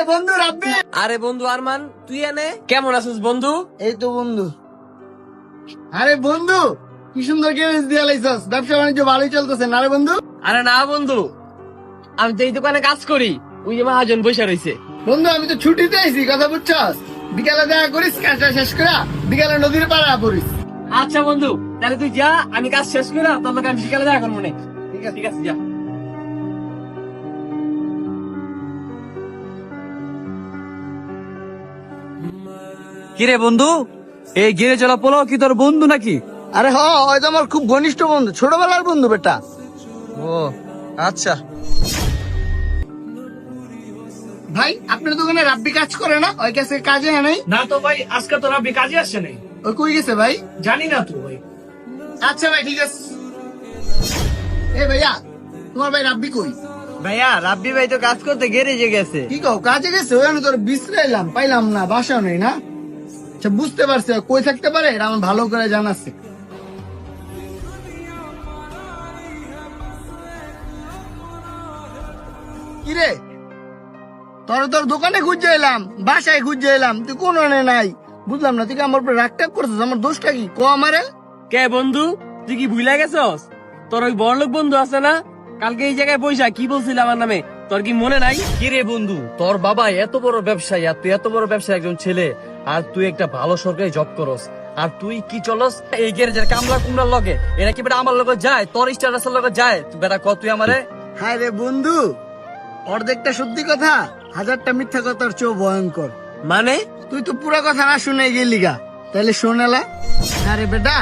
বন্ধু রাব্বি। আরে বন্ধু আরমান, তুই এনে কেমন আছিস বন্ধু? এই তো বন্ধু। আরে বন্ধু, কি সুন্দর গ্যারেজ দিয়ে লাইছস, ব্যবসা বাণিজ্য ভালোই চলতেছে না রে বন্ধু? আরে না বন্ধু, আমি তো এই দোকানে কাজ করি, ওই যে মহাজন বসে রয়েছে। বন্ধু আমি তো ছুটিতে আইছি, কথা বুঝছস? বিকালে দেখা করিস, কাজটা শেষ করে বিকালে নদীর পাড়া পড়িস। আচ্ছা বন্ধু, তাহলে তুই যা, আমি কাজ শেষ করে তোর লোক আমি বিকালে দেখা করবো। ঠিক আছে, ঠিক আছে, যা। কিরে বন্ধু, এই গিরে চলা পোলাও কি তোর বন্ধু নাকি? আরে হয়তো আমার খুব ঘনিষ্ঠ বন্ধু, ছোটবেলার বন্ধু বেটা। ও আচ্ছা। ভাই আপনার দোকানে রাব্বি কাজ করে না? ওই কাছে কাজে নাই? না তো ভাই, আজকে তো রাব্বি কাজে আসছে নাই। ওই কই গেছে ভাই? জানি না তো ভাই। আচ্ছা ভাই ঠিক আছে। ভাইয়া, তোমার ভাই রাব্বি কই? ভাইয়া, রাব্বি ভাই তো কাজ করতে গ্যারেজে গেছে। কি কও, কাজে গেছে? ওই আমি তোর বিশ্রাইলাম, পাইলাম না, বাসাও নেই না। আচ্ছা বুঝতে পারছি, কই থাকতে পারে এটা আমার ভালো করে জানা আছে। কিরে, তোর দোকানে খুঁজে এলাম, বাসায় খুঁজে এলাম, তুই কোন নাই। বুঝলাম না, তুই কি আমার উপর রাগটাগ করছিস? আমার দোষটা কি ক আমারে? কে বন্ধু, তুই কি ভুলে গেছস? তোর ওই বড়লোক বন্ধু আছে না, কালকে এই জায়গায় বইসা কি বলছিল আমার নামে, তোর কি মনে নাই? কিরে বন্ধু, তোর বাবা এত বড় ব্যবসায়ী আর তুই এত বড় ব্যবসায়ী একজন ছেলে, আর তুই একটা ভালো সরকারি জব করস, আর তুই কি চলস এই গ্যারেজের কামলা কুমলার লগে? এরা কি বেটা আমার লগে যায়? তোর স্ট্যাটাসের লগে যায়? তুই বেটা কত তুই আমারে? হায় রে বন্ধু, অর্ধেকটা সত্যি কথা, হাজারটা মিথ্যা কথার চেয়েও ভয়ঙ্কর। মানে তুই তো পুরো কথা না শুনে গেলি গা, তাহলে শোনালা। আরে বেটা,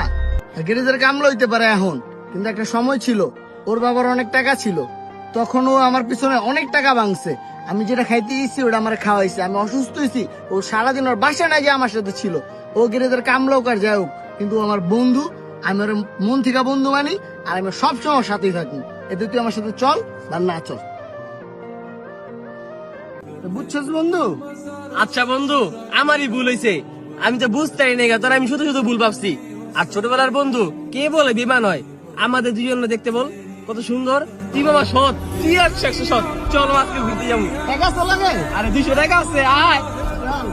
গ্যারেজের কামলা হইতে পারে এখন, কিন্তু একটা সময় ছিল ওর বাবার অনেক টাকা ছিল, তখন ও আমার পিছনে অনেক টাকা ভাঙছে। আমি যেটা খাইতে গেছি ওটা আমার খাওয়াইছে। আমি অসুস্থ হয়েছি, ও সারাদিন ওর বাসা না গিয়ে আমার সাথে ছিল। ও গ্যারেজের কামলা হোক আর যাই হোক, কিন্তু ও আমার বন্ধু। আমি ওর মন থেকে বন্ধু মানি, আর আমি সবসময় ওর সাথেই থাকি। এতে তুই আমার সাথে চল বা না চল, বুঝছিস বন্ধু? আচ্ছা বন্ধু, আমারই ভুল হয়েছে, আমি তো বুঝতেই নেই, তোর আমি শুধু শুধু ভুল ভাবছি। আর ছোটবেলার বন্ধু কে বলে বিমান হয়? আমাদের দুজন দেখতে বল কত সুন্দর। তুই বাবা সৎ, তুই 100 সৎ। চলো আজকে ঘুরতে যাবো। টাকা চলে যায়। আরে 200 টাকা আছে, আয়। চল।